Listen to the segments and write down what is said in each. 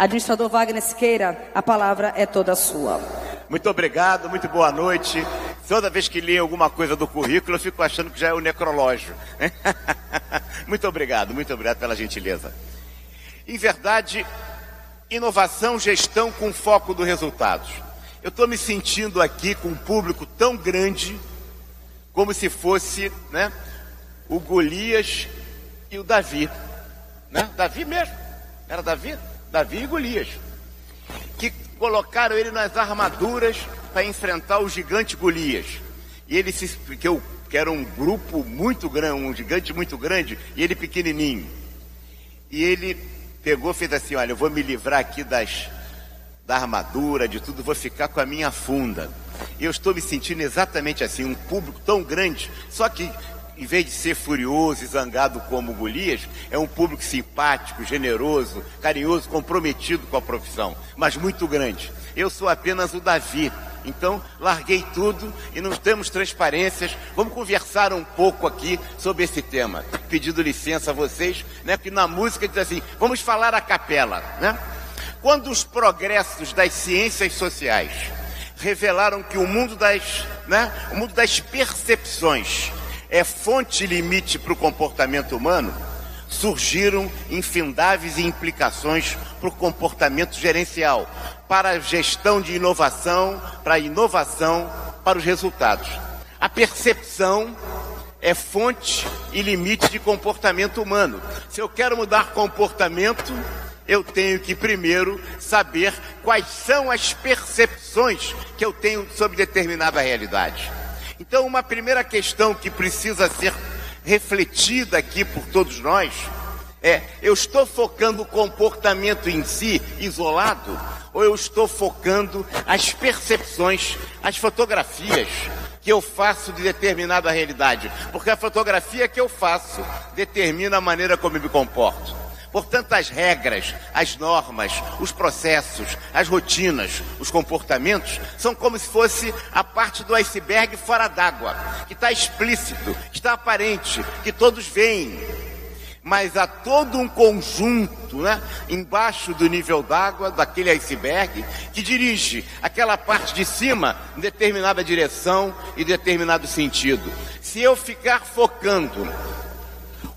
Administrador Wagner Siqueira, a palavra é toda sua. Muito obrigado, muito boa noite. Toda vez que leio alguma coisa do currículo, eu fico achando que já é o necrológio. Muito obrigado pela gentileza. Em verdade, inovação, gestão com foco dos resultados. Eu estou me sentindo aqui com um público tão grande, como se fosse, né, o Golias e o Davi. Né? Davi mesmo, era Davi e Golias, que colocaram ele nas armaduras para enfrentar o gigante Golias. E ele que era um grupo muito grande, um gigante muito grande, e ele pequenininho. E ele pegou e fez assim: olha, eu vou me livrar aqui da armadura, de tudo, vou ficar com a minha funda. E eu estou me sentindo exatamente assim, um público tão grande, só que em vez de ser furioso e zangado como Golias, é um público simpático, generoso, carinhoso, comprometido com a profissão, mas muito grande. Eu sou apenas o Davi, então larguei tudo e não temos transparências. Vamos conversar um pouco aqui sobre esse tema, pedindo licença a vocês, né? Porque na música diz assim, vamos falar a capela, né? Quando os progressos das ciências sociais revelaram que o mundo das percepções é fonte e limite para o comportamento humano, surgiram infindáveis implicações para o comportamento gerencial, para a gestão de inovação, para a inovação, para os resultados. A percepção é fonte e limite de comportamento humano. Se eu quero mudar comportamento, eu tenho que primeiro saber quais são as percepções que eu tenho sobre determinada realidade. Então, uma primeira questão que precisa ser refletida aqui por todos nós é: eu estou focando o comportamento em si, isolado, ou eu estou focando as percepções, as fotografias que eu faço de determinada realidade? Porque a fotografia que eu faço determina a maneira como eu me comporto. Portanto, as regras, as normas, os processos, as rotinas, os comportamentos são como se fosse a parte do iceberg fora d'água, que está explícito, que está aparente, que todos veem. Mas há todo um conjunto, né, embaixo do nível d'água, daquele iceberg, que dirige aquela parte de cima em determinada direção e determinado sentido. Se eu ficar focando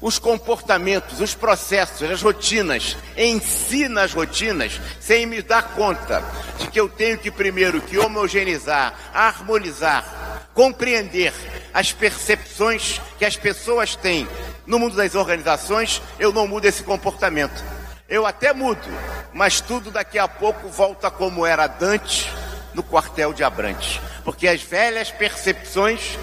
os comportamentos, os processos, as rotinas, em si nas rotinas, sem me dar conta de que eu tenho que primeiro que homogeneizar, harmonizar, compreender as percepções que as pessoas têm no mundo das organizações, eu não mudo esse comportamento. Eu até mudo, mas tudo daqui a pouco volta como era Dante no quartel de Abrantes. Porque as velhas percepções,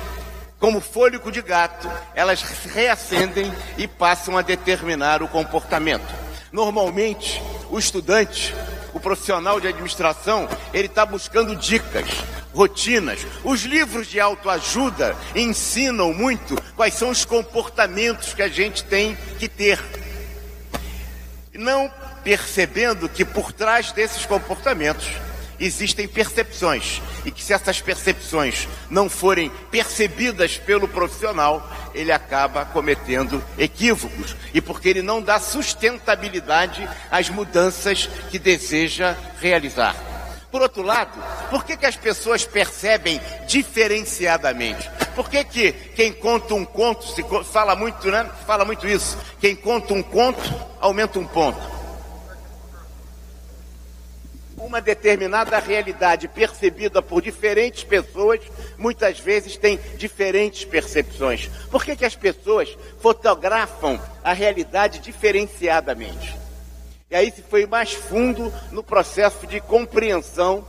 como fôlego de gato, elas se reacendem e passam a determinar o comportamento. Normalmente, o estudante, o profissional de administração, ele está buscando dicas, rotinas. Os livros de autoajuda ensinam muito quais são os comportamentos que a gente tem que ter. Não percebendo que por trás desses comportamentos existem percepções, e que se essas percepções não forem percebidas pelo profissional, ele acaba cometendo equívocos, e porque ele não dá sustentabilidade às mudanças que deseja realizar. Por outro lado, por que as pessoas percebem diferenciadamente? Por que quem conta um conto, fala muito isso, quem conta um conto aumenta um ponto? Uma determinada realidade percebida por diferentes pessoas, muitas vezes tem diferentes percepções. Por que as pessoas fotografam a realidade diferenciadamente? E aí se foi mais fundo no processo de compreensão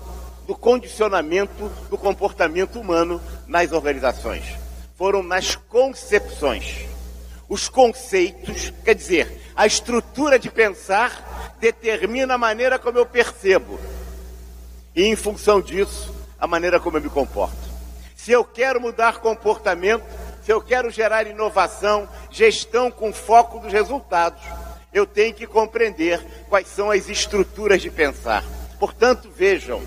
do condicionamento do comportamento humano nas organizações. Foram nas concepções. Os conceitos, quer dizer, a estrutura de pensar determina a maneira como eu percebo. E em função disso, a maneira como eu me comporto. Se eu quero mudar comportamento, se eu quero gerar inovação, gestão com foco dos resultados, eu tenho que compreender quais são as estruturas de pensar. Portanto, vejam,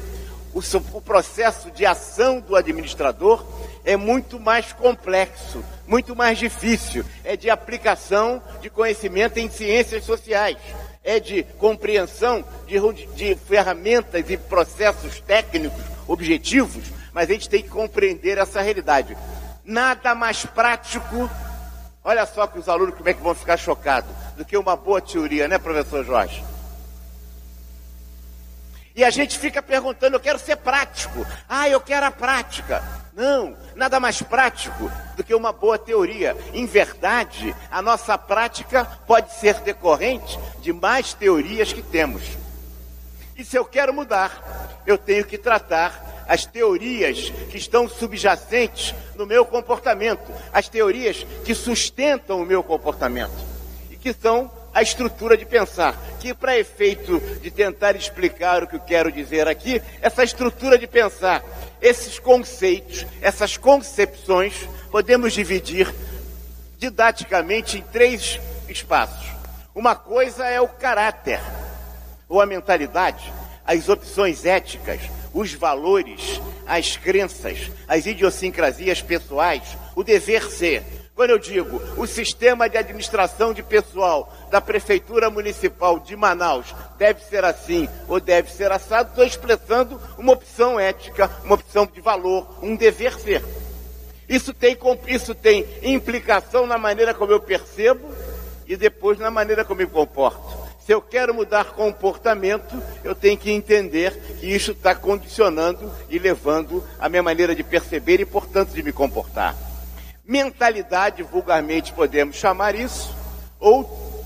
o processo de ação do administrador é muito mais complexo, muito mais difícil. É de aplicação de conhecimento em ciências sociais, é de compreensão de ferramentas e processos técnicos, objetivos, mas a gente tem que compreender essa realidade. Nada mais prático, olha só que os alunos como é que vão ficar chocados, do que uma boa teoria, né, professor Jorge? E a gente fica perguntando, eu quero ser prático. Eu quero a prática. Não, nada mais prático do que uma boa teoria. Em verdade, a nossa prática pode ser decorrente de mais teorias que temos. E se eu quero mudar, eu tenho que tratar as teorias que estão subjacentes no meu comportamento, as teorias que sustentam o meu comportamento, e que são a estrutura de pensar, que para efeito de tentar explicar o que eu quero dizer aqui, essa estrutura de pensar, esses conceitos, essas concepções, podemos dividir didaticamente em 3 espaços. Uma coisa é o caráter, ou a mentalidade, as opções éticas, os valores, as crenças, as idiosincrasias pessoais, o dever ser. Quando eu digo o sistema de administração de pessoal da Prefeitura Municipal de Manaus deve ser assim ou deve ser assado, estou expressando uma opção ética, uma opção de valor, um dever ser. Isso tem implicação na maneira como eu percebo e depois na maneira como eu me comporto. Se eu quero mudar comportamento, eu tenho que entender que isso está condicionando e levando a minha maneira de perceber e, portanto, de me comportar. Mentalidade, vulgarmente podemos chamar isso, ou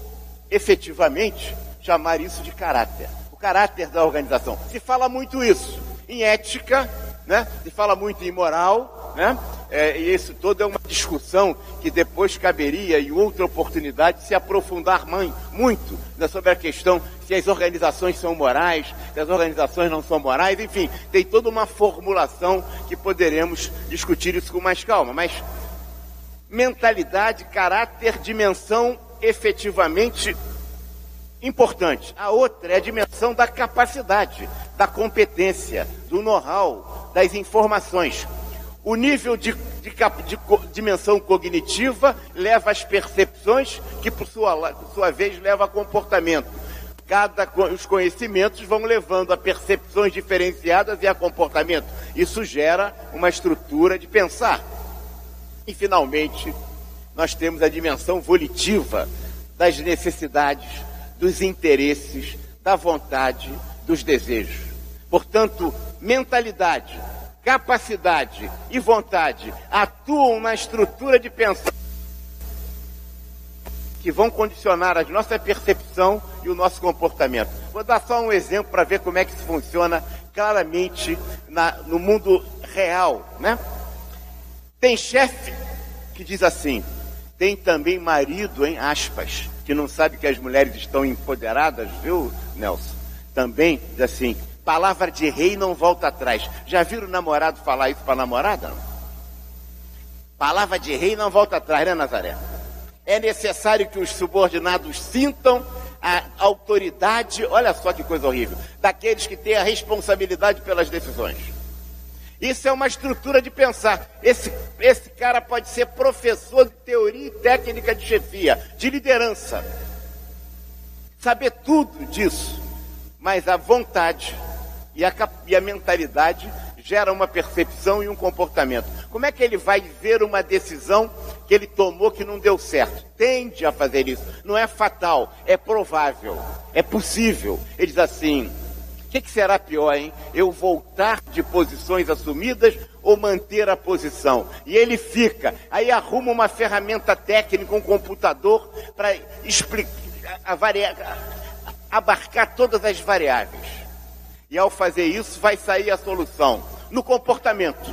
efetivamente chamar isso de caráter. O caráter da organização. Se fala muito isso em ética, né? Se fala muito em moral, né? E isso todo é uma discussão que depois caberia em outra oportunidade se aprofundar muito, né, sobre a questão se as organizações são morais, se as organizações não são morais, enfim, tem toda uma formulação que poderemos discutir isso com mais calma, mas mentalidade, caráter, dimensão efetivamente importante. A outra é a dimensão da capacidade, da competência, do know-how, das informações. O nível de dimensão cognitiva leva às percepções, que por sua vez leva a comportamento. Os conhecimentos vão levando a percepções diferenciadas e a comportamento. Isso gera uma estrutura de pensar. E, finalmente, nós temos a dimensão volitiva das necessidades, dos interesses, da vontade, dos desejos. Portanto, mentalidade, capacidade e vontade atuam na estrutura de pensar que vão condicionar a nossa percepção e o nosso comportamento. Vou dar só um exemplo para ver como é que isso funciona claramente no mundo real, né? Tem chefe que diz assim, tem também marido, em aspas, que não sabe que as mulheres estão empoderadas, viu, Nelson? Também diz assim, palavra de rei não volta atrás. Já viram o namorado falar isso para a namorada? Palavra de rei não volta atrás, né, Nazaré? É necessário que os subordinados sintam a autoridade, olha só que coisa horrível, daqueles que têm a responsabilidade pelas decisões. Isso é uma estrutura de pensar. Esse cara pode ser professor de teoria e técnica de chefia, de liderança. Saber tudo disso. Mas a vontade e a mentalidade gera uma percepção e um comportamento. Como é que ele vai ver uma decisão que ele tomou que não deu certo? Tende a fazer isso. Não é fatal, é provável, é possível. Ele diz assim, o que será pior, hein? Eu voltar de posições assumidas ou manter a posição? E ele fica, aí arruma uma ferramenta técnica, um computador, para abarcar todas as variáveis. E ao fazer isso, vai sair a solução. No comportamento,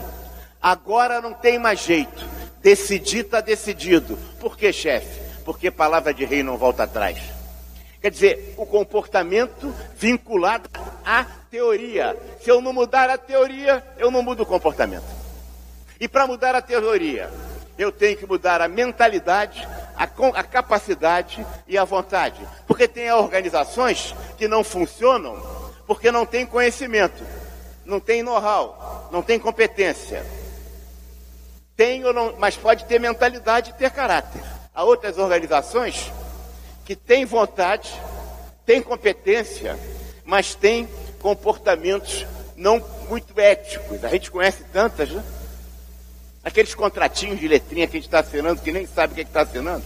agora não tem mais jeito. Decidir está decidido. Por que, chefe? Porque palavra de rei não volta atrás. Quer dizer, o comportamento vinculado à teoria. Se eu não mudar a teoria, eu não mudo o comportamento. E para mudar a teoria, eu tenho que mudar a mentalidade, a capacidade e a vontade. Porque tem organizações que não funcionam porque não têm conhecimento. não tem know-how, não tem competência. Tem ou não, mas pode ter mentalidade e ter caráter. Há outras organizações que têm vontade, têm competência, mas têm comportamentos não muito éticos. A gente conhece tantas, né? Aqueles contratinhos de letrinha que a gente está assinando, que nem sabe o que está assinando.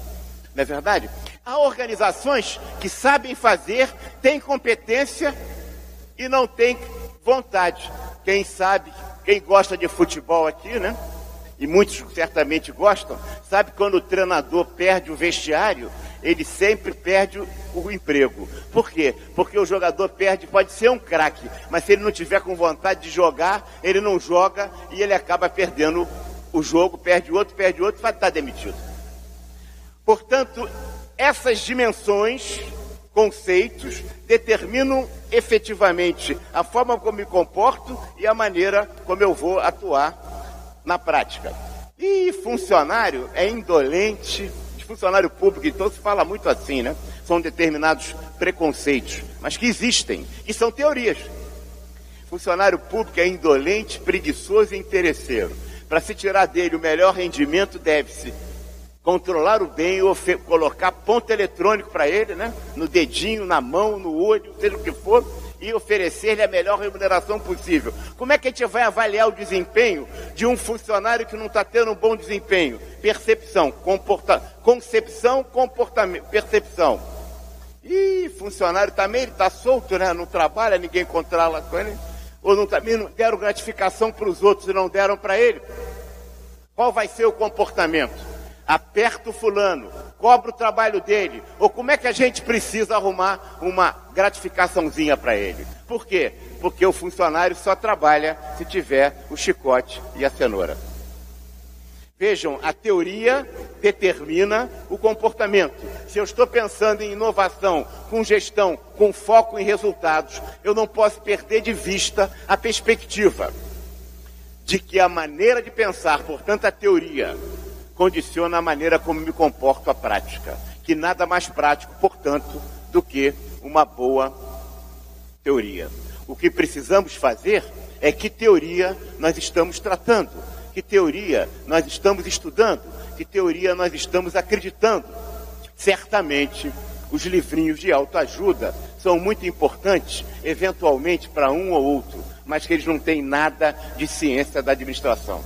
Não é verdade? Há organizações que sabem fazer, têm competência e não têm vontade. Quem sabe, quem gosta de futebol aqui, né? E muitos certamente gostam, sabe quando o treinador perde o vestiário, ele sempre perde o emprego. Por quê? Porque o jogador pode ser um craque, mas se ele não tiver com vontade de jogar, ele não joga e ele acaba perdendo o jogo, perde outro, vai estar demitido. Portanto, essas dimensões, conceitos, determinam efetivamente a forma como me comporto e a maneira como eu vou atuar na prática. E funcionário é indolente, de funcionário público, então se fala muito assim, né? São determinados preconceitos, mas que existem, e são teorias. Funcionário público é indolente, preguiçoso e interesseiro. Para se tirar dele o melhor rendimento, deve-se controlar o bem, colocar ponto eletrônico para ele, né? No dedinho, na mão, no olho, seja o que for, e oferecer-lhe a melhor remuneração possível. Como é que a gente vai avaliar o desempenho de um funcionário que não está tendo um bom desempenho? Percepção, concepção, comportamento, percepção. E funcionário também, ele está solto, né? Não trabalha, ninguém controla com ele. Ou não deram gratificação para os outros e não deram para ele. Qual vai ser o comportamento? Aperta o fulano, cobra o trabalho dele, ou como é que a gente precisa arrumar uma gratificaçãozinha para ele? Por quê? Porque o funcionário só trabalha se tiver o chicote e a cenoura. Vejam, a teoria determina o comportamento. Se eu estou pensando em inovação, com gestão, com foco em resultados, eu não posso perder de vista a perspectiva de que a maneira de pensar, portanto a teoria, condiciona a maneira como me comporto à prática. Que nada mais prático, portanto, do que uma boa teoria. O que precisamos fazer é que teoria nós estamos tratando, que teoria nós estamos estudando, que teoria nós estamos acreditando. Certamente, os livrinhos de autoajuda são muito importantes, eventualmente para um ou outro, mas que eles não têm nada de ciência da administração.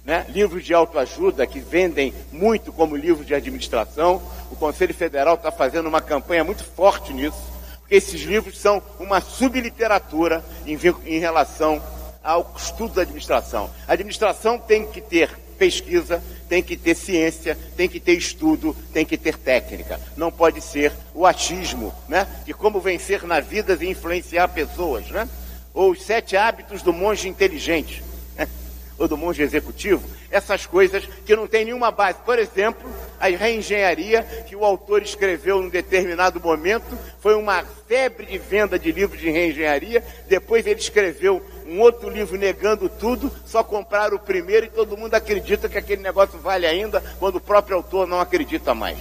Né? Livros de autoajuda que vendem muito como livros de administração. O Conselho Federal está fazendo uma campanha muito forte nisso, porque esses livros são uma subliteratura em relação ao estudo da administração. A administração tem que ter pesquisa, tem que ter ciência, tem que ter estudo, tem que ter técnica. Não pode ser o achismo, né? De como vencer na vida e influenciar pessoas, né? Ou os 7 hábitos do monge inteligente, ou do monge executivo, essas coisas que não tem nenhuma base. Por exemplo, a reengenharia que o autor escreveu num determinado momento, foi uma febre de venda de livros de reengenharia, depois ele escreveu um outro livro negando tudo, só compraram o primeiro e todo mundo acredita que aquele negócio vale ainda, quando o próprio autor não acredita mais.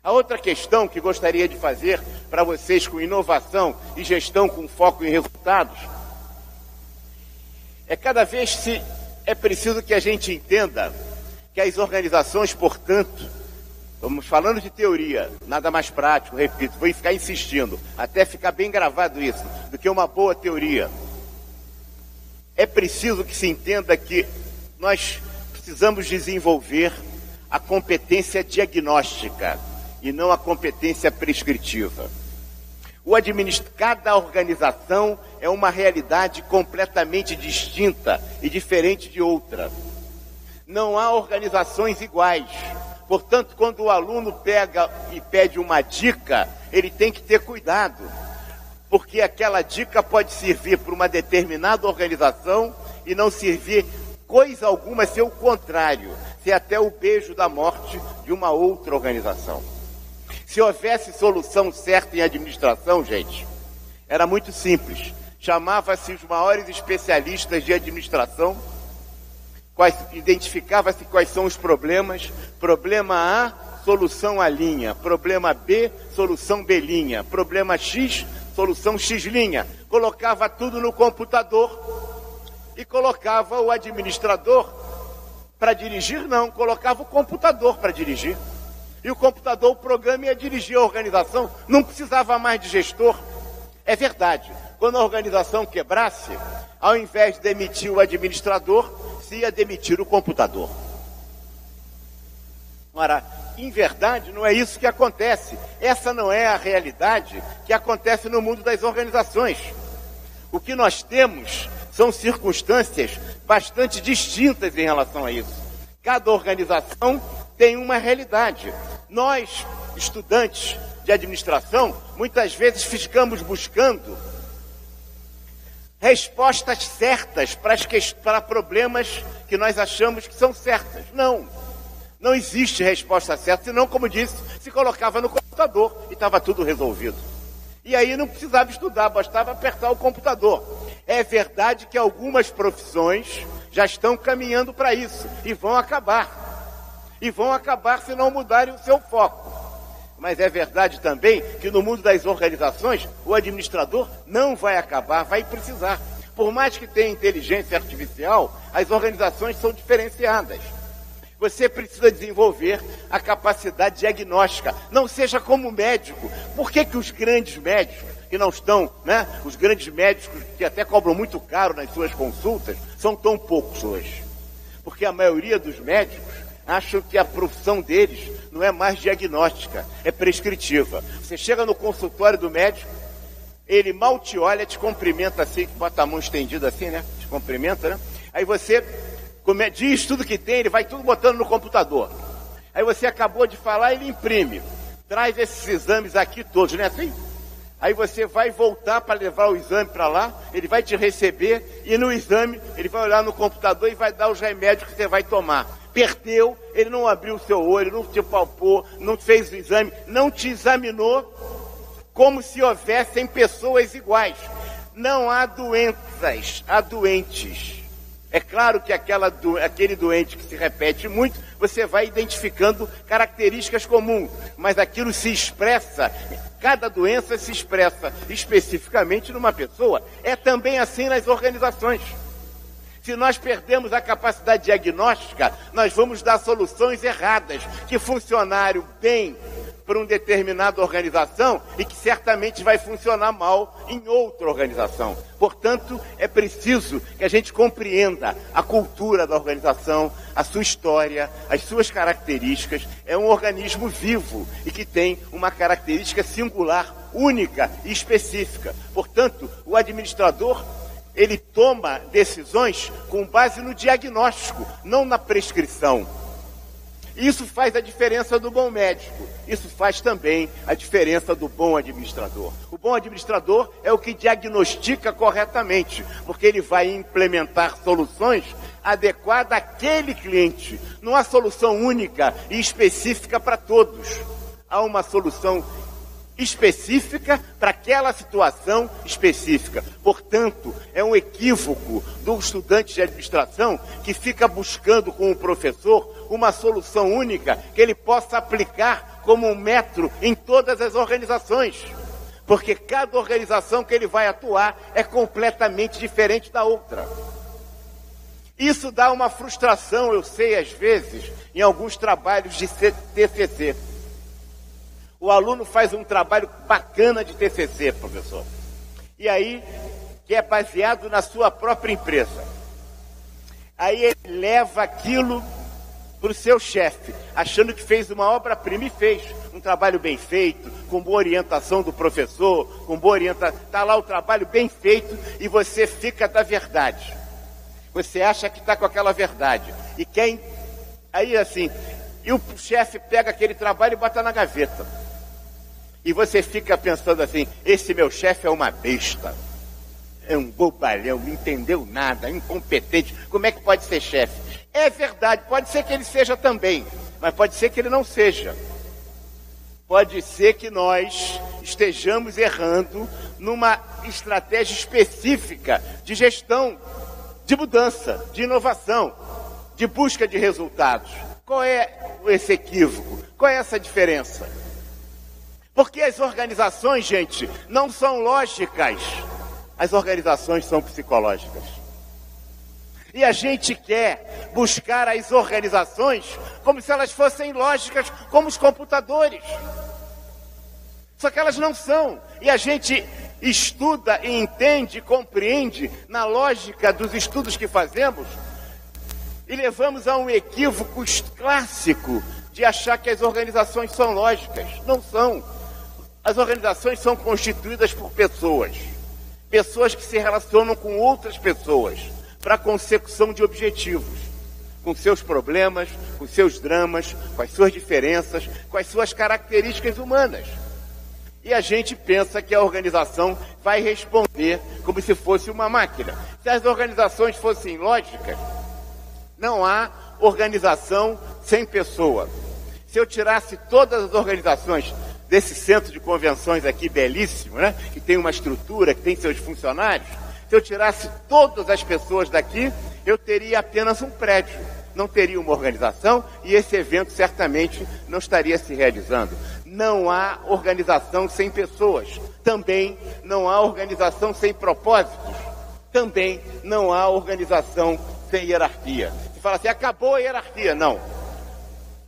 A outra questão que gostaria de fazer para vocês com inovação e gestão com foco em resultados, é cada vez se é preciso que a gente entenda que as organizações, portanto, vamos falando de teoria, nada mais prático, repito, vou ficar insistindo, até ficar bem gravado isso, do que uma boa teoria. É preciso que se entenda que nós precisamos desenvolver a competência diagnóstica e não a competência prescritiva. Cada organização é uma realidade completamente distinta e diferente de outra. Não há organizações iguais. Portanto, quando o aluno pega e pede uma dica, ele tem que ter cuidado, porque aquela dica pode servir para uma determinada organização e não servir coisa alguma, ser o contrário, ser até o beijo da morte de uma outra organização. Se houvesse solução certa em administração, gente, era muito simples. Chamava-se os maiores especialistas de administração, identificava-se quais são os problemas. Problema A, solução A linha. Problema B, solução B linha. Problema X, solução X linha. colocava tudo no computador e colocava o administrador para dirigir, não, colocava o computador para dirigir. E o computador, o programa ia dirigir a organização, não precisava mais de gestor. É verdade, quando a organização quebrasse, ao invés de demitir o administrador, se ia demitir o computador. Ora, em verdade, não é isso que acontece. Essa não é a realidade que acontece no mundo das organizações. O que nós temos são circunstâncias bastante distintas em relação a isso. Cada organização tem uma realidade. Nós, estudantes de administração, muitas vezes ficamos buscando respostas certas para problemas que nós achamos que são certas. Não existe resposta certa, senão, como disse, se colocava no computador e estava tudo resolvido. E aí não precisava estudar, bastava apertar o computador. É verdade que algumas profissões já estão caminhando para isso e vão acabar. E vão acabar se não mudarem o seu foco. Mas é verdade também que no mundo das organizações, o administrador não vai acabar, vai precisar. Por mais que tenha inteligência artificial, as organizações são diferenciadas. Você precisa desenvolver a capacidade diagnóstica. Não seja como médico. Por que os grandes médicos, que não estão, os grandes médicos que até cobram muito caro nas suas consultas, são tão poucos hoje? Porque a maioria dos médicos acham que a profissão deles não é mais diagnóstica, é prescritiva. Você chega no consultório do médico, ele mal te olha, te cumprimenta assim, bota a mão estendida assim, te cumprimenta, Aí você diz tudo que tem, ele vai tudo botando no computador. Aí você acabou de falar, ele imprime. Traz esses exames aqui todos, não é assim? Aí você vai voltar para levar o exame para lá, ele vai te receber e no exame ele vai olhar no computador e vai dar os remédios que você vai tomar. Perdeu, ele não abriu o seu olho, não te palpou, não fez o exame, não te examinou como se houvessem pessoas iguais. Não há doenças, há doentes. É claro que aquele doente que se repete muito, você vai identificando características comuns, mas aquilo se expressa, cada doença se expressa especificamente numa pessoa. É também assim nas organizações. Se nós perdemos a capacidade diagnóstica, nós vamos dar soluções erradas, que funcionaram bem para uma determinada organização e que certamente vai funcionar mal em outra organização. Portanto, é preciso que a gente compreenda a cultura da organização, a sua história, as suas características. É um organismo vivo e que tem uma característica singular, única e específica. Portanto, o administrador, ele toma decisões com base no diagnóstico, não na prescrição. Isso faz a diferença do bom médico. Isso faz também a diferença do bom administrador. O bom administrador é o que diagnostica corretamente, porque ele vai implementar soluções adequadas àquele cliente. Não há solução única e específica para todos. Há uma solução específica para aquela situação específica. Portanto, é um equívoco do estudante de administração que fica buscando com o professor uma solução única que ele possa aplicar como um metro em todas as organizações. Porque cada organização que ele vai atuar é completamente diferente da outra. Isso dá uma frustração, eu sei, às vezes, em alguns trabalhos de TCC. O aluno faz um trabalho bacana de TCC, professor. E aí, que é baseado na sua própria empresa. Aí ele leva aquilo para o seu chefe, achando que fez uma obra-prima, e fez um trabalho bem feito, com boa orientação do professor, com boa orientação. Está lá o trabalho bem feito e você fica da verdade. Você acha que está com aquela verdade. E quem... Aí assim, e o chefe pega aquele trabalho e bota na gaveta. E você fica pensando assim, esse meu chefe é uma besta. É um bobalhão, não entendeu nada, incompetente. Como é que pode ser chefe? É verdade, pode ser que ele seja também, mas pode ser que ele não seja. Pode ser que nós estejamos errando numa estratégia específica de gestão, de mudança, de inovação, de busca de resultados. Qual é esse equívoco? Qual é essa diferença? Porque as organizações, gente, não são lógicas. as organizações são psicológicas. E a gente quer buscar as organizações como se elas fossem lógicas, como os computadores. Só que elas não são. E a gente estuda e entende, compreende na lógica dos estudos que fazemos e levamos a um equívoco clássico de achar que as organizações são lógicas. Não são. As organizações são constituídas por pessoas. Pessoas que se relacionam com outras pessoas para a consecução de objetivos, com seus problemas, com seus dramas, com as suas diferenças, com as suas características humanas. E a gente pensa que a organização vai responder como se fosse uma máquina. Se as organizações fossem lógicas, não há organização sem pessoa. Se eu tirasse todas as organizações desse centro de convenções aqui, belíssimo, né? Que tem uma estrutura, que tem seus funcionários, se eu tirasse todas as pessoas daqui, eu teria apenas um prédio. Não teria uma organização e esse evento certamente não estaria se realizando. Não há organização sem pessoas. Também não há organização sem propósitos. Também não há organização sem hierarquia. Você fala assim, acabou a hierarquia. Não.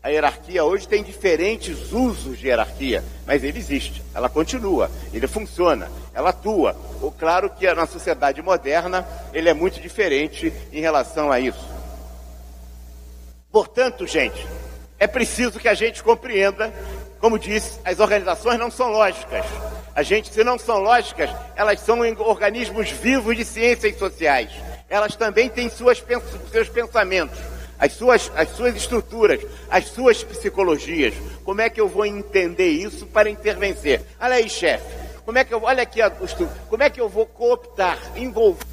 A hierarquia hoje tem diferentes usos de hierarquia, mas ele existe, ela continua, ele funciona, ela atua. Claro que na sociedade moderna ele é muito diferente em relação a isso. Portanto, gente, é preciso que a gente compreenda, como disse, as organizações não são lógicas. Se não são lógicas, elas são organismos vivos de ciências sociais. Elas também têm seus pensamentos. As suas estruturas, as suas psicologias. Como é que eu vou entender isso para intervencer? Olha aí, chefe. Como é que eu vou cooptar, envolver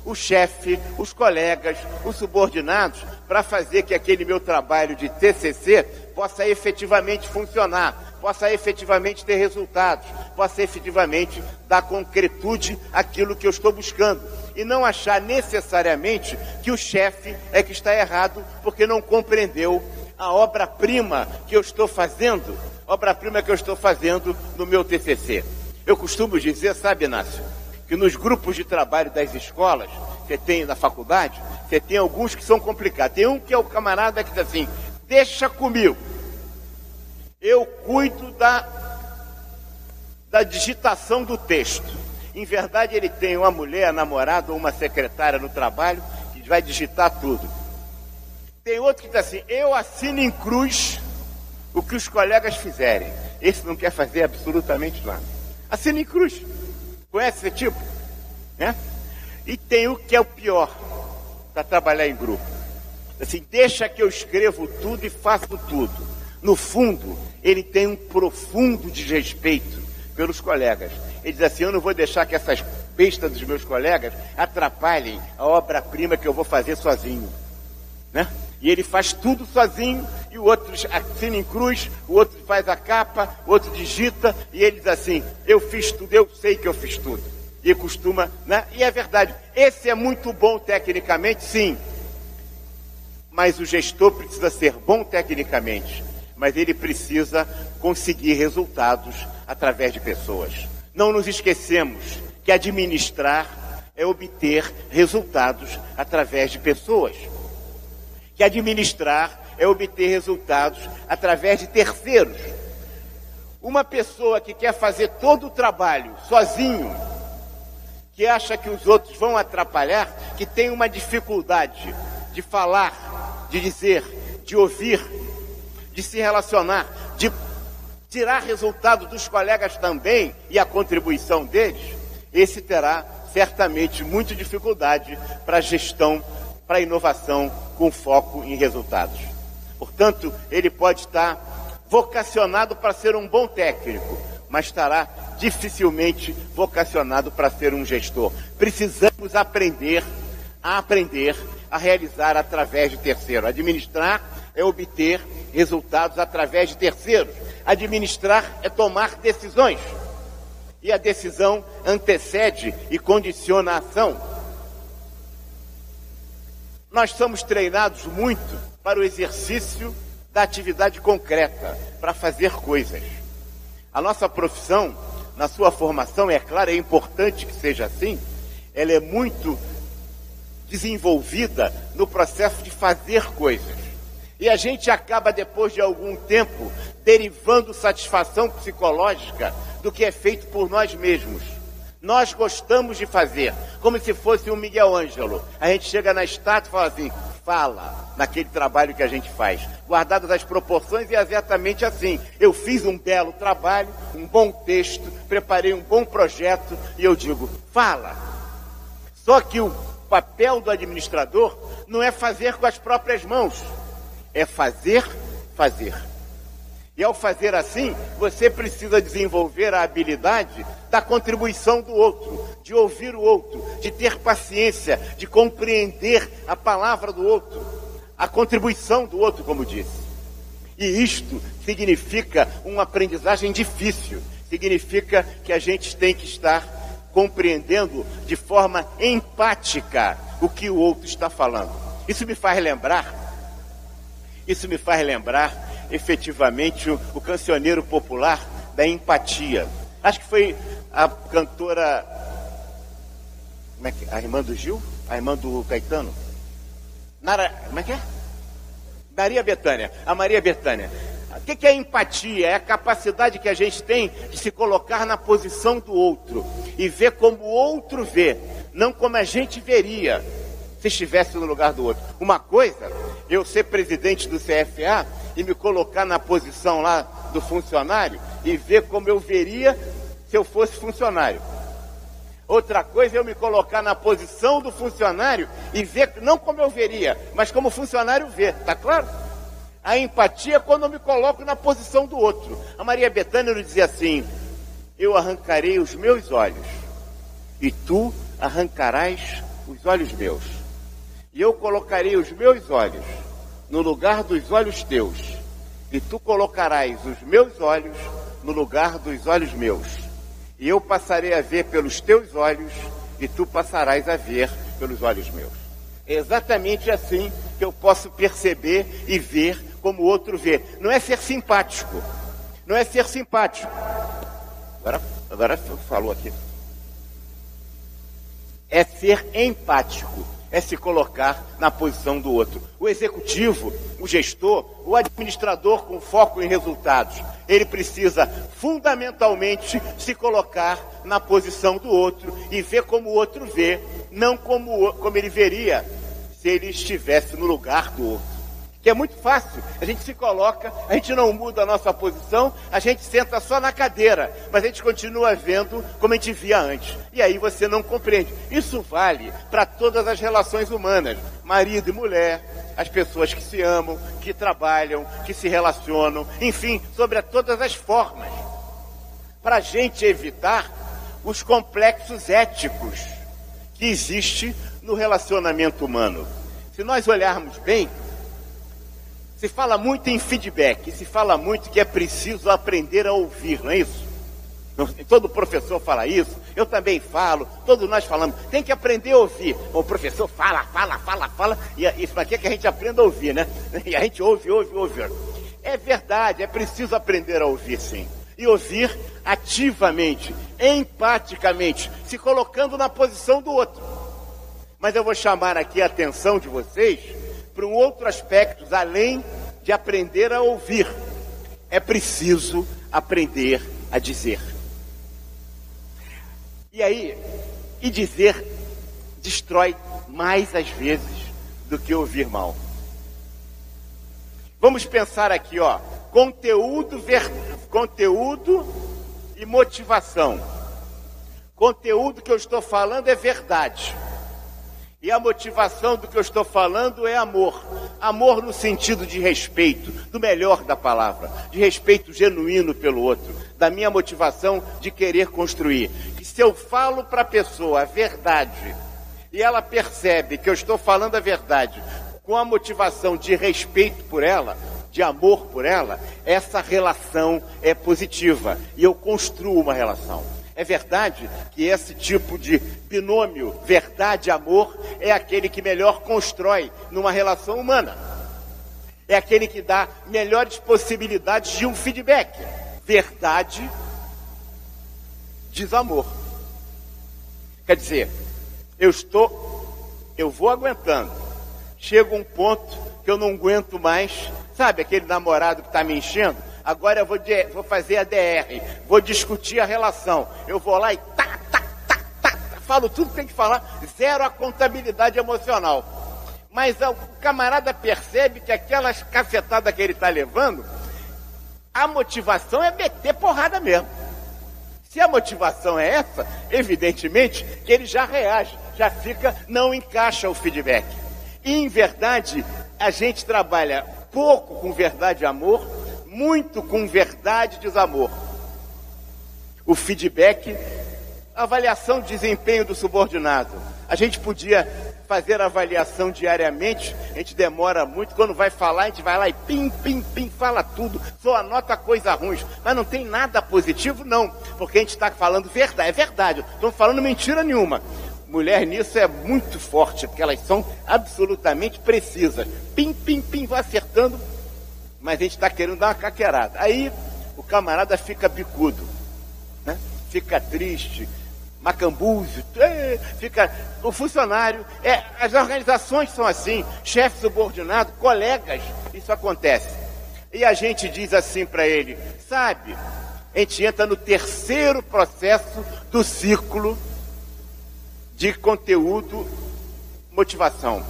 o chefe, os colegas, os subordinados, para fazer que aquele meu trabalho de TCC possa efetivamente funcionar, possa efetivamente ter resultados, possa efetivamente dar concretude àquilo que eu estou buscando. E não achar necessariamente que o chefe é que está errado porque não compreendeu a obra-prima que eu estou fazendo, no meu TCC. Eu costumo dizer, sabe, Inácio, que nos grupos de trabalho das escolas, você tem na faculdade, você tem alguns que são complicados. Tem um que é o camarada que diz assim, deixa comigo, eu cuido da digitação do texto. Em verdade, ele tem uma mulher, namorada ou uma secretária no trabalho que vai digitar tudo. Tem outro que diz assim, eu assino em cruz o que os colegas fizerem. Esse não quer fazer absolutamente nada. Assina em cruz. Conhece esse tipo? Né? E tem o que é o pior para trabalhar em grupo. Assim, deixa que eu escrevo tudo e faço tudo. No fundo, ele tem um profundo desrespeito pelos colegas. Ele diz assim, eu não vou deixar que essas bestas dos meus colegas atrapalhem a obra-prima que eu vou fazer sozinho. Né? E ele faz tudo sozinho, e o outro assina em cruz, o outro faz a capa, o outro digita, e ele diz assim, eu fiz tudo, eu sei que eu fiz tudo. E costuma, né? E é verdade, esse é muito bom tecnicamente, sim. Mas o gestor precisa ser bom tecnicamente, mas ele precisa conseguir resultados através de pessoas. Não nos esquecemos que administrar é obter resultados através de pessoas. Que administrar é obter resultados através de terceiros. Uma pessoa que quer fazer todo o trabalho sozinho, que acha que os outros vão atrapalhar, que tem uma dificuldade de falar, de dizer, de ouvir, de se relacionar, de tirar resultado dos colegas também e a contribuição deles, esse terá certamente muita dificuldade para a gestão, para a inovação com foco em resultados. Portanto, ele pode estar vocacionado para ser um bom técnico, mas estará dificilmente vocacionado para ser um gestor. Precisamos aprender a realizar através de terceiro. Administrar é obter resultados através de terceiros. Administrar é tomar decisões. E a decisão antecede e condiciona a ação. Nós somos treinados muito para o exercício da atividade concreta, para fazer coisas. A nossa profissão, na sua formação, é claro, é importante que seja assim, ela é muito desenvolvida no processo de fazer coisas. E a gente acaba, depois de algum tempo, derivando satisfação psicológica do que é feito por nós mesmos. Nós gostamos de fazer, como se fosse um Miguel Ângelo. A gente chega na estátua e fala assim, fala naquele trabalho que a gente faz. Guardadas as proporções, é exatamente assim. Eu fiz um belo trabalho, um bom texto, preparei um bom projeto e eu digo, fala. Só que o papel do administrador não é fazer com as próprias mãos, é fazer. E ao fazer assim, você precisa desenvolver a habilidade da contribuição do outro, de ouvir o outro, de ter paciência, de compreender a palavra do outro, a contribuição do outro, como disse. E isto significa uma aprendizagem difícil, significa que a gente tem que estar compreendendo de forma empática o que o outro está falando. Isso me faz lembrar efetivamente o cancioneiro popular da empatia. Acho que foi a cantora, a irmã do Gil? A irmã do Caetano? Como é que é? A Maria Bethânia. O que é empatia? É a capacidade que a gente tem de se colocar na posição do outro e ver como o outro vê, não como a gente veria se estivesse no lugar do outro. Uma coisa, eu ser presidente do CFA e me colocar na posição lá do funcionário e ver como eu veria se eu fosse funcionário. Outra coisa é eu me colocar na posição do funcionário e ver, não como eu veria, mas como o funcionário vê, tá claro? A empatia é quando eu me coloco na posição do outro. A Maria Bethânia dizia assim, eu arrancarei os meus olhos e tu arrancarás os olhos meus. E eu colocarei os meus olhos no lugar dos olhos teus, e tu colocarás os meus olhos no lugar dos olhos meus. E eu passarei a ver pelos teus olhos, e tu passarás a ver pelos olhos meus. É exatamente assim que eu posso perceber e ver como o outro vê. Não é ser simpático. Não é ser simpático. Agora falou aqui. É ser empático. É se colocar na posição do outro. O executivo, o gestor, o administrador com foco em resultados, ele precisa fundamentalmente se colocar na posição do outro e ver como o outro vê, não como ele veria se ele estivesse no lugar do outro. Que é muito fácil, a gente se coloca, a gente não muda a nossa posição, a gente senta só na cadeira, mas a gente continua vendo como a gente via antes. E aí você não compreende. Isso vale para todas as relações humanas, marido e mulher, as pessoas que se amam, que trabalham, que se relacionam, enfim, sobre todas as formas. Para a gente evitar os complexos éticos que existem no relacionamento humano. Se nós olharmos bem, se fala muito em feedback, se fala muito que é preciso aprender a ouvir, não é isso? Todo professor fala isso, eu também falo, todos nós falamos, tem que aprender a ouvir. O professor fala, e isso aqui é que a gente aprende a ouvir, né? E a gente ouve. É verdade, é preciso aprender a ouvir, sim. E ouvir ativamente, empaticamente, se colocando na posição do outro. Mas eu vou chamar aqui a atenção de vocês para um outro aspecto, além de aprender a ouvir. É preciso aprender a dizer. E dizer destrói mais às vezes do que ouvir mal. Vamos pensar aqui, conteúdo e motivação. Conteúdo que eu estou falando é verdade. E a motivação do que eu estou falando é amor. Amor no sentido de respeito, do melhor da palavra, de respeito genuíno pelo outro, da minha motivação de querer construir. E se eu falo para a pessoa a verdade, e ela percebe que eu estou falando a verdade com a motivação de respeito por ela, de amor por ela, essa relação é positiva. E eu construo uma relação. É verdade que esse tipo de binômio verdade-amor é aquele que melhor constrói numa relação humana. É aquele que dá melhores possibilidades de um feedback. Verdade, desamor. Quer dizer, eu vou aguentando. Chega um ponto que eu não aguento mais, sabe aquele namorado que está me enchendo? Agora eu vou fazer a DR, vou discutir a relação. Eu vou lá e falo tudo que tem que falar, zero a contabilidade emocional. Mas o camarada percebe que aquelas cacetadas que ele está levando, a motivação é meter porrada mesmo. Se a motivação é essa, evidentemente que ele já reage, já fica, não encaixa o feedback. E em verdade, a gente trabalha pouco com verdade e amor, muito com verdade e desamor. O feedback, avaliação de desempenho do subordinado. A gente podia fazer a avaliação diariamente, a gente demora muito, quando vai falar, a gente vai lá e pim, fala tudo, só anota coisa ruim, mas não tem nada positivo não, porque a gente está falando verdade, é verdade, não estamos falando mentira nenhuma. Mulher nisso é muito forte, porque elas são absolutamente precisas, pim, vai acertando, mas a gente está querendo dar uma caquerada. Aí o camarada fica bicudo, né? Fica triste, macambúzio, fica o funcionário, as organizações são assim, chefe subordinado, colegas, isso acontece. E a gente diz assim para ele, sabe, a gente entra no terceiro processo do ciclo de conteúdo, motivação,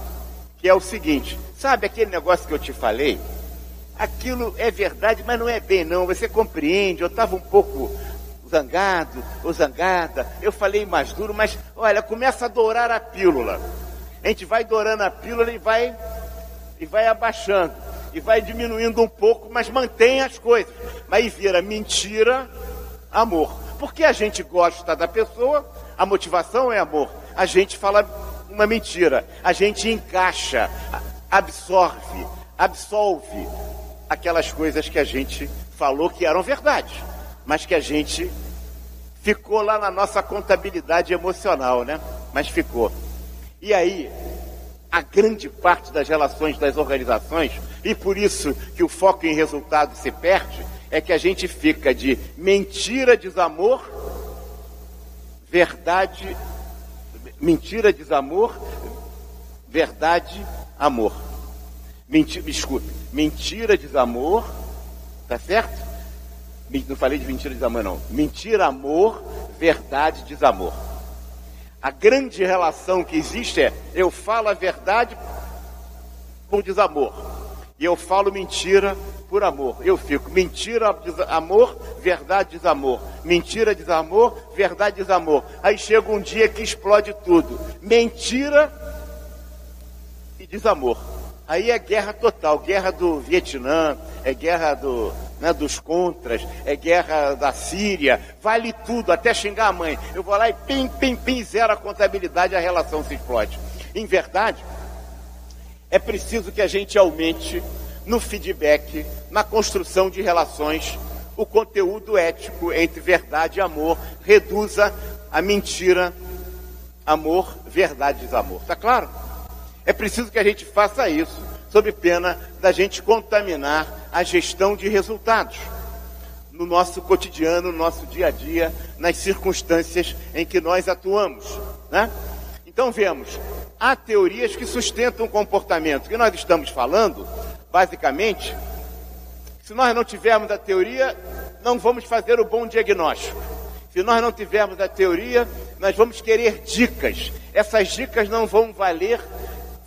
que é o seguinte, sabe aquele negócio que eu te falei? Aquilo é verdade, mas não é bem não, você compreende, eu estava um pouco zangado ou zangada, eu falei mais duro, mas olha, começa a dourar a pílula. A gente vai dourando a pílula e vai abaixando, e vai diminuindo um pouco, mas mantém as coisas. Mas aí vira mentira, amor. Porque a gente gosta da pessoa, a motivação é amor. A gente fala uma mentira, a gente encaixa, absolve aquelas coisas que a gente falou que eram verdade, mas que a gente ficou lá na nossa contabilidade emocional, né? Mas ficou. E aí, a grande parte das relações das organizações, e por isso que o foco em resultado se perde, é que a gente fica de mentira, desamor, verdade, mentira, desamor, verdade, amor. Mentira, desamor, tá certo? Não falei de mentira, desamor não. Mentira, amor, verdade, desamor. A grande relação que existe é, eu falo a verdade por desamor, e eu falo mentira por amor. Eu fico mentira, amor, verdade, desamor. Mentira, desamor, verdade, desamor. Aí chega um dia que explode tudo. Mentira e desamor. Aí é guerra total, guerra do Vietnã, é guerra dos contras, é guerra da Síria, vale tudo, até xingar a mãe. Eu vou lá e pim, zero a contabilidade, a relação se explode. Em verdade, é preciso que a gente aumente no feedback, na construção de relações, o conteúdo ético entre verdade e amor, reduza a mentira, amor, verdade e desamor. Tá claro? É preciso que a gente faça isso, sob pena da gente contaminar a gestão de resultados no nosso cotidiano, no nosso dia a dia, nas circunstâncias em que nós atuamos, né? Então vemos, há teorias que sustentam o comportamento. O que nós estamos falando, basicamente, se nós não tivermos a teoria, não vamos fazer o bom diagnóstico. Se nós não tivermos a teoria, nós vamos querer dicas. Essas dicas não vão valer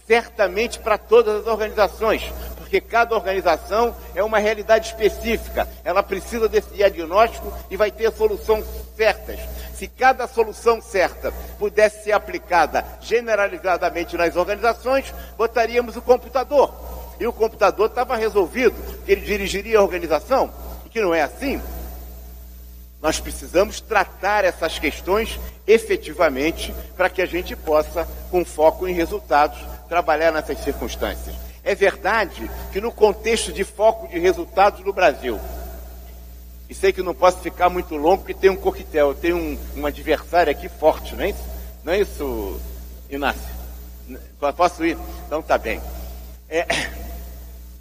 certamente para todas as organizações, porque cada organização é uma realidade específica, ela precisa desse diagnóstico e vai ter soluções certas. Se cada solução certa pudesse ser aplicada generalizadamente nas organizações, botaríamos o computador, e o computador estava resolvido, que ele dirigiria a organização, e que não é assim. Nós precisamos tratar essas questões efetivamente para que a gente possa, com foco em resultados, trabalhar nessas circunstâncias. É verdade que no contexto de foco de resultados no Brasil, e sei que não posso ficar muito longo porque tem um coquetel, eu tenho um adversário aqui forte, não é isso? Não é isso, Inácio? Posso ir? Então tá bem.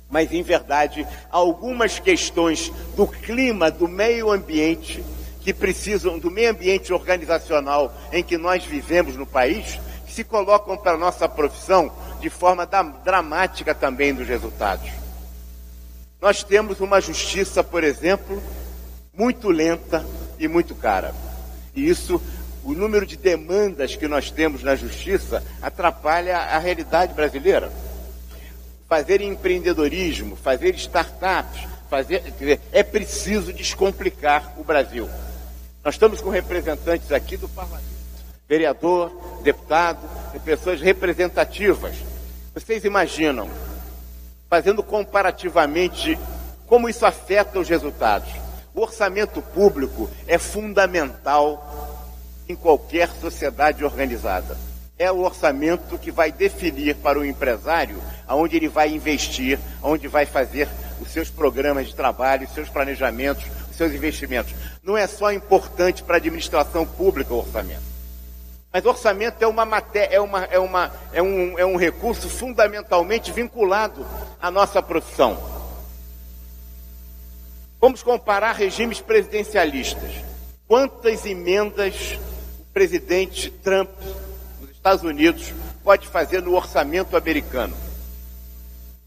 Mas em verdade, algumas questões do clima, do meio ambiente, que precisam do meio ambiente organizacional em que nós vivemos no país, que se colocam para a nossa profissão de forma dramática também dos resultados. Nós temos uma justiça, por exemplo, muito lenta e muito cara. E isso, o número de demandas que nós temos na justiça atrapalha a realidade brasileira. Fazer empreendedorismo, fazer startups, é preciso descomplicar o Brasil. Nós estamos com representantes aqui do parlamento, vereador, deputado, pessoas representativas. Vocês imaginam, fazendo comparativamente, como isso afeta os resultados? O orçamento público é fundamental em qualquer sociedade organizada. É o orçamento que vai definir para o empresário aonde ele vai investir, aonde vai fazer os seus programas de trabalho, os seus planejamentos, os seus investimentos. Não é só importante para a administração pública o orçamento. Mas o orçamento é um recurso fundamentalmente vinculado à nossa profissão. Vamos comparar regimes presidencialistas. Quantas emendas o presidente Trump, dos Estados Unidos, pode fazer no orçamento americano?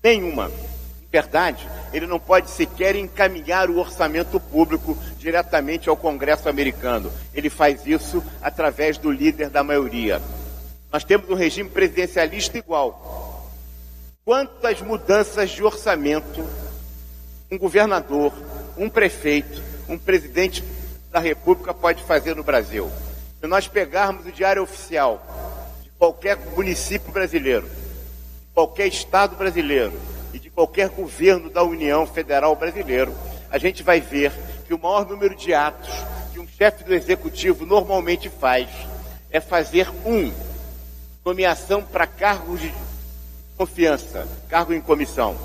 Nenhuma. Em verdade, ele não pode sequer encaminhar o orçamento público diretamente ao Congresso americano. Ele faz isso através do líder da maioria. Nós temos um regime presidencialista igual. Quantas mudanças de orçamento um governador, um prefeito, um presidente da República pode fazer no Brasil? Se nós pegarmos o Diário Oficial de qualquer município brasileiro, de qualquer estado brasileiro e de qualquer governo da União Federal brasileiro, a gente vai ver que o maior número de atos que um chefe do executivo normalmente faz é fazer nomeação para cargos de confiança, cargo em comissão,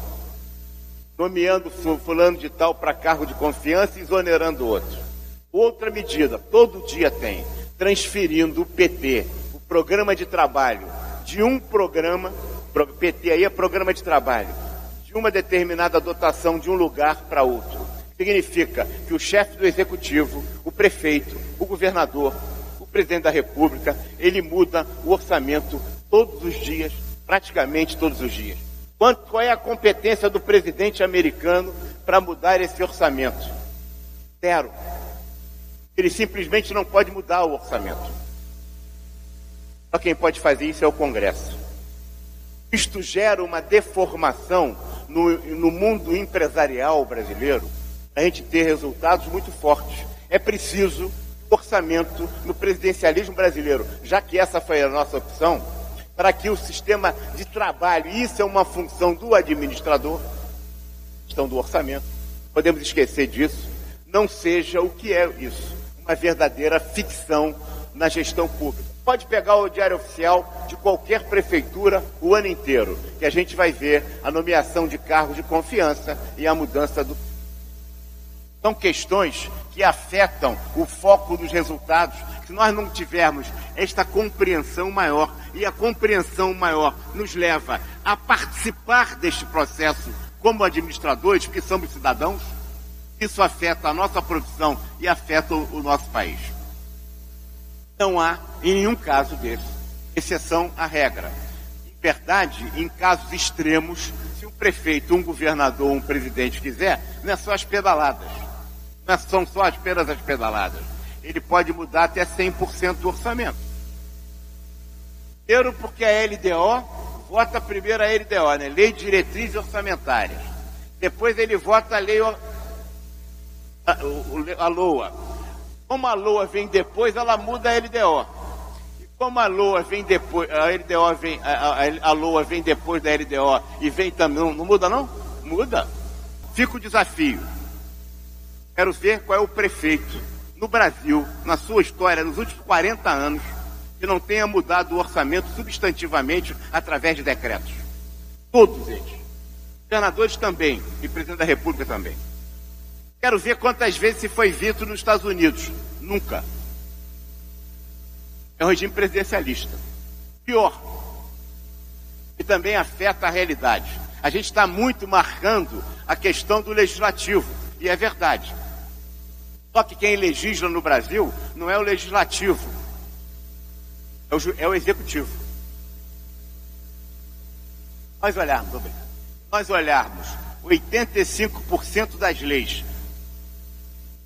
nomeando fulano de tal para cargo de confiança e exonerando outro. Outra medida, todo dia tem, transferindo o PT, o programa de trabalho, de um programa, PT aí é programa de trabalho, de uma determinada dotação de um lugar para outro. Significa que o chefe do executivo, o prefeito, o governador, o presidente da República, ele muda o orçamento todos os dias, praticamente todos os dias. Qual é a competência do presidente americano para mudar esse orçamento? Zero. Ele simplesmente não pode mudar o orçamento. Só quem pode fazer isso é o Congresso. Isto gera uma deformação no mundo empresarial brasileiro, a gente ter resultados muito fortes. É preciso orçamento no presidencialismo brasileiro, já que essa foi a nossa opção, para que o sistema de trabalho, e isso é uma função do administrador, questão do orçamento, podemos esquecer disso, não seja o que é isso, uma verdadeira ficção na gestão pública. Pode pegar o Diário Oficial de qualquer prefeitura o ano inteiro, que a gente vai ver a nomeação de cargos de confiança e a mudança do... São questões que afetam o foco dos resultados. Se nós não tivermos esta compreensão maior, e a compreensão maior nos leva a participar deste processo como administradores, porque somos cidadãos, isso afeta a nossa profissão e afeta o nosso país. Não há, em nenhum caso desse, exceção à regra. Em verdade, em casos extremos, se um prefeito, um governador, um presidente quiser, não é só as pedaladas. Não são só apenas as pedaladas. Ele pode mudar até 100% do orçamento. Primeiro porque a LDO, vota primeiro a LDO, né? Lei de Diretrizes Orçamentárias. Depois ele vota a lei, a LOA. Como a LOA vem depois, ela muda a LDO. E como a LOA vem depois, a LOA vem depois da LDO e vem também, não muda não? Muda. Fica o desafio. Quero ver qual é o prefeito no Brasil, na sua história, nos últimos 40 anos, que não tenha mudado o orçamento substantivamente através de decretos. Todos eles. Governadores também, e presidente da República também. Quero ver quantas vezes se foi visto nos Estados Unidos. Nunca. É um regime presidencialista. Pior. E também afeta a realidade. A gente está muito marcando a questão do legislativo. E é verdade. Só que quem legisla no Brasil não é o legislativo, é o executivo. nós olharmos 85% das leis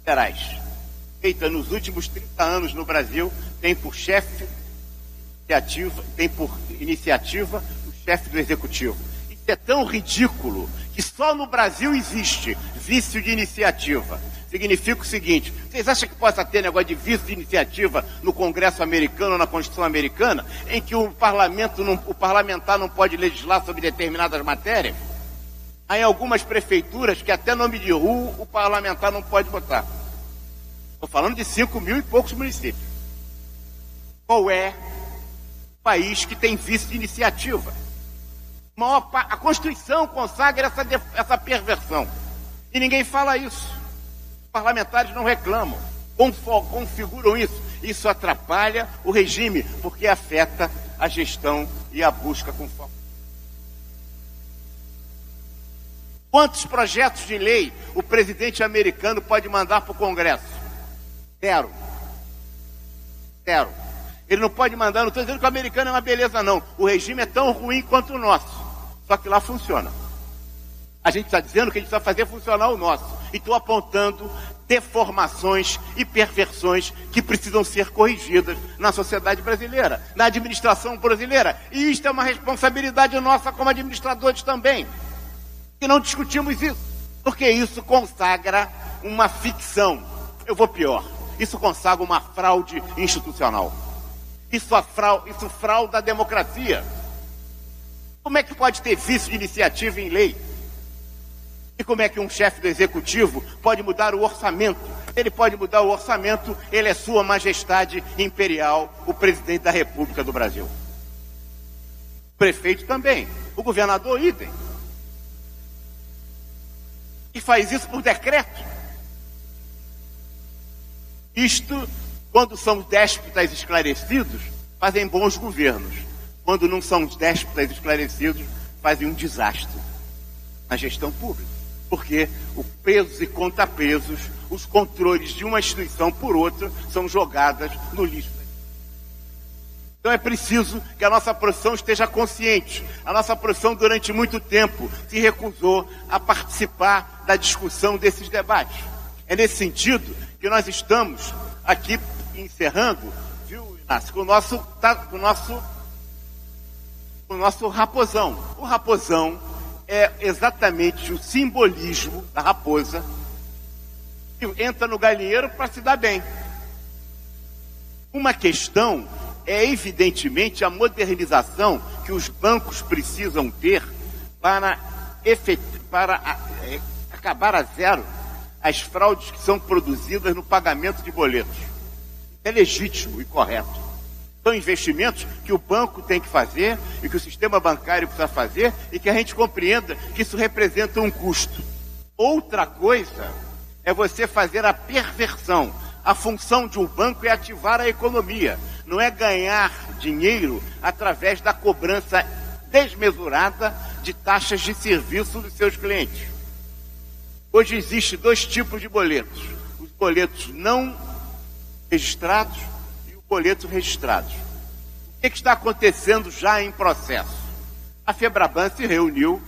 federais feitas nos últimos 30 anos no Brasil tem por iniciativa o chefe do executivo. Isso é tão ridículo que só no Brasil existe vício de iniciativa. Significa o seguinte: vocês acham que possa ter negócio de vício de iniciativa no Congresso americano ou na Constituição americana, em que o parlamentar não pode legislar sobre determinadas matérias? Há em algumas prefeituras que até nome de rua o parlamentar não pode botar. Estou falando de 5 mil e poucos municípios. Qual é o país que tem vício de iniciativa? A Constituição consagra essa perversão. E ninguém fala isso. Os parlamentares não reclamam, configuram isso. Isso atrapalha o regime, porque afeta a gestão e a busca com foco. Quantos projetos de lei o presidente americano pode mandar para o Congresso? Zero. Ele não pode mandar, não estou dizendo que o americano é uma beleza, não. O regime é tão ruim quanto o nosso. Só que lá funciona. A gente está dizendo que a gente precisa fazer funcionar o nosso. E estou apontando deformações e perversões que precisam ser corrigidas na sociedade brasileira, na administração brasileira. E isto é uma responsabilidade nossa como administradores também. E não discutimos isso, porque isso consagra uma ficção. Eu vou pior. Isso consagra uma fraude institucional. Isso frauda a democracia. Como é que pode ter vício de iniciativa em lei? E como é que um chefe do executivo pode mudar o orçamento? Ele pode mudar o orçamento, ele é Sua Majestade Imperial, o presidente da República do Brasil. O prefeito também, o governador idem. E faz isso por decreto. Isto, quando são déspotas esclarecidos, fazem bons governos. Quando não são déspotas esclarecidos, fazem um desastre na gestão pública. Porque o pesos e contrapesos, os controles de uma instituição por outra, são jogadas no lixo. Então é preciso que a nossa profissão esteja consciente. A nossa profissão, durante muito tempo, se recusou a participar da discussão desses debates. É nesse sentido que nós estamos aqui encerrando, viu, Inácio, com o nosso raposão. O raposão é exatamente o simbolismo da raposa que entra no galinheiro para se dar bem. Uma questão é, evidentemente, a modernização que os bancos precisam ter para acabar a zero as fraudes que são produzidas no pagamento de boletos. É legítimo e correto. São investimentos que o banco tem que fazer e que o sistema bancário precisa fazer e que a gente compreenda que isso representa um custo. Outra coisa é você fazer a perversão. A função de um banco é ativar a economia, não é ganhar dinheiro através da cobrança desmesurada de taxas de serviço dos seus clientes. Hoje existem 2 tipos de boletos: os boletos não registrados e os boletos registrados. O que está acontecendo já em processo? A Febraban se reuniu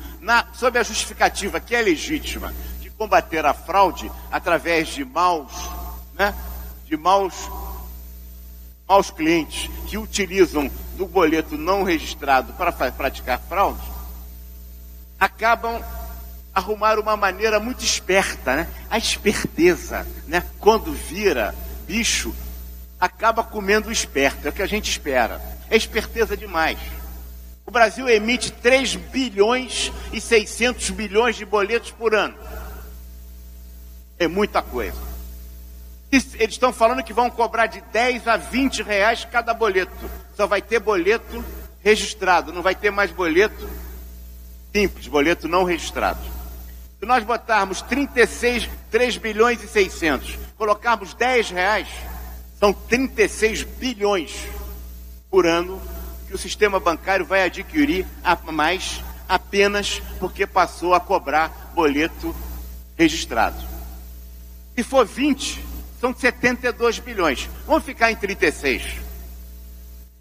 sob a justificativa, que é legítima, de combater a fraude através de maus clientes que utilizam do boleto não registrado para praticar fraude, acabam arrumar uma maneira muito esperta, né? A esperteza, né? Quando vira bicho, acaba comendo o esperto, é o que a gente espera. É esperteza demais. O Brasil emite 3 bilhões e 600 milhões de boletos por ano. É muita coisa. Eles estão falando que vão cobrar de 10 a 20 reais cada boleto. Só vai ter boleto registrado, não vai ter mais boleto simples, boleto não registrado. Se nós botarmos 3 bilhões e 600, colocarmos 10 reais, são 36 bilhões por ano que o sistema bancário vai adquirir a mais apenas porque passou a cobrar boleto registrado. Se for 20, são 72 bilhões. Vamos ficar em 36.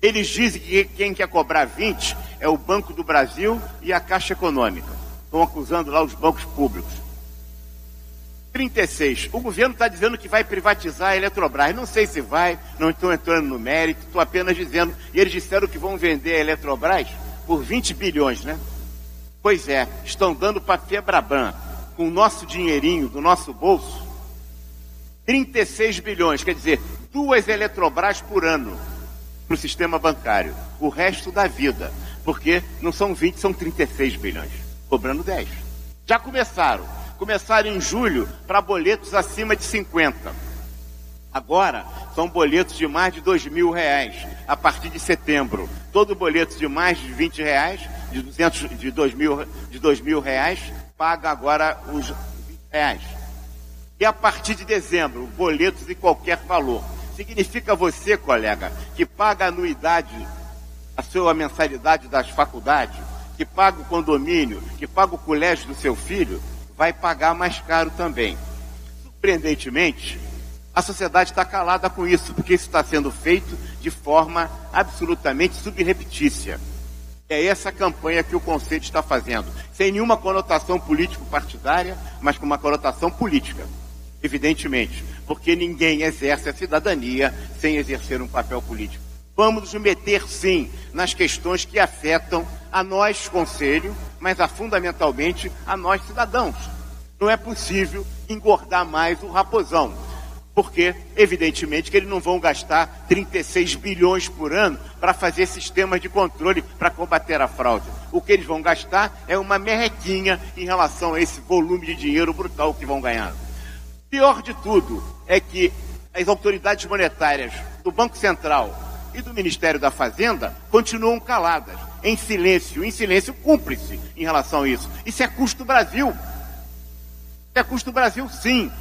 Eles dizem que quem quer cobrar 20 é o Banco do Brasil e a Caixa Econômica. Estão acusando lá os bancos públicos. 36. O governo está dizendo que vai privatizar a Eletrobras. Não sei se vai, não estou entrando no mérito, estou apenas dizendo. E eles disseram que vão vender a Eletrobras por 20 bilhões, né? Pois é, estão dando para a Febraban, com o nosso dinheirinho do nosso bolso, 36 bilhões, quer dizer, 2 Eletrobras por ano para o sistema bancário. O resto da vida, porque não são 20, são 36 bilhões, cobrando 10. Já começaram em julho para boletos acima de 50. Agora são boletos de mais de R$2.000 a partir de setembro. Todo boleto de mais de R$20, de 200, de R$2.000, paga agora os R$20. E a partir de dezembro, boletos de qualquer valor. Significa você, colega, que paga a anuidade, a sua mensalidade das faculdades, que paga o condomínio, que paga o colégio do seu filho, vai pagar mais caro também. Surpreendentemente, a sociedade está calada com isso, porque isso está sendo feito de forma absolutamente subreptícia. É essa campanha que o Conselho está fazendo, sem nenhuma conotação político-partidária, mas com uma conotação política, evidentemente, porque ninguém exerce a cidadania sem exercer um papel político. Vamos nos meter, sim, nas questões que afetam a nós, Conselho, mas fundamentalmente a nós, cidadãos. Não é possível engordar mais o raposão, porque, evidentemente, que eles não vão gastar 36 bilhões por ano para fazer sistemas de controle para combater a fraude. O que eles vão gastar é uma merrequinha em relação a esse volume de dinheiro brutal que vão ganhar. Pior de tudo é que as autoridades monetárias do Banco Central e do Ministério da Fazenda continuam caladas, em silêncio cúmplice em relação a isso. Isso é custo Brasil. Isso é custo Brasil, sim.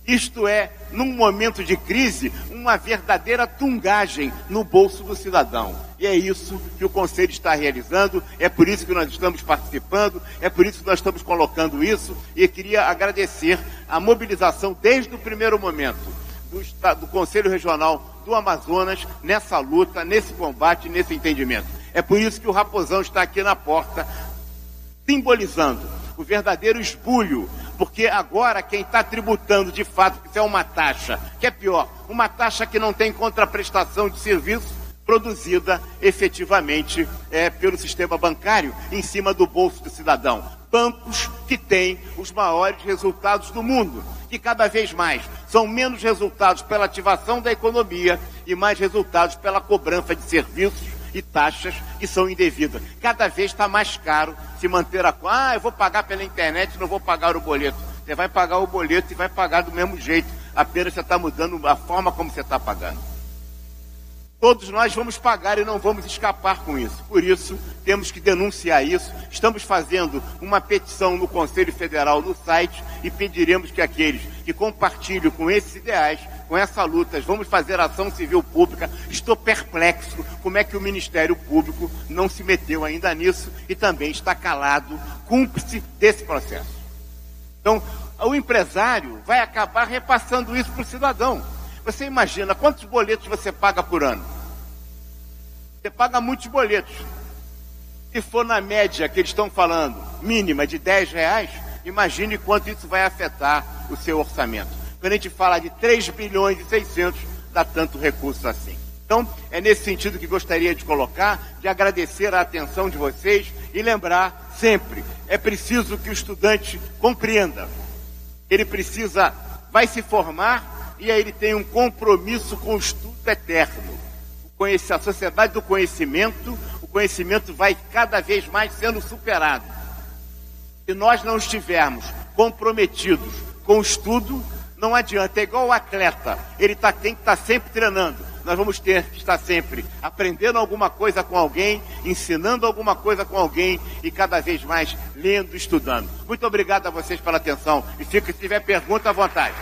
Isto é, num momento de crise, uma verdadeira tungagem no bolso do cidadão. E é isso que o Conselho está realizando, é por isso que nós estamos participando, é por isso que nós estamos colocando isso, e queria agradecer a mobilização desde o primeiro momento do Conselho Regional do Amazonas nessa luta, nesse combate, nesse entendimento. É por isso que o Raposão está aqui na porta, simbolizando o verdadeiro esbulho, porque agora quem está tributando de fato, isso é uma taxa, que é pior, uma taxa que não tem contraprestação de serviço produzida efetivamente pelo sistema bancário em cima do bolso do cidadão. Bancos que têm os maiores resultados do mundo, que cada vez mais são menos resultados pela ativação da economia e mais resultados pela cobrança de serviços e taxas que são indevidas. Cada vez está mais caro se manter eu vou pagar pela internet, não vou pagar o boleto. Você vai pagar o boleto e vai pagar do mesmo jeito, apenas você está mudando a forma como você está pagando. Todos nós vamos pagar e não vamos escapar com isso. Por isso, temos que denunciar isso. Estamos fazendo uma petição no Conselho Federal no site e pediremos que aqueles que compartilham com esses ideais, com essa luta, vamos fazer ação civil pública. Estou perplexo como é que o Ministério Público não se meteu ainda nisso e também está calado, cúmplice desse processo. Então, o empresário vai acabar repassando isso para o cidadão. Você imagina quantos boletos você paga por ano? Você paga muitos boletos. Se for na média que eles estão falando, mínima de R$10, imagine quanto isso vai afetar o seu orçamento. Quando a gente fala de 3 bilhões e 600, dá tanto recurso assim. Então, é nesse sentido que gostaria de colocar, de agradecer a atenção de vocês e lembrar sempre, é preciso que o estudante compreenda. Ele vai se formar e aí ele tem um compromisso com o estudo eterno. A sociedade do conhecimento, o conhecimento vai cada vez mais sendo superado. Se nós não estivermos comprometidos com o estudo, não adianta. É igual o atleta, ele tem que estar sempre treinando. Nós vamos ter que estar sempre aprendendo alguma coisa com alguém, ensinando alguma coisa com alguém e cada vez mais lendo, estudando. Muito obrigado a vocês pela atenção. E se tiver pergunta, à vontade.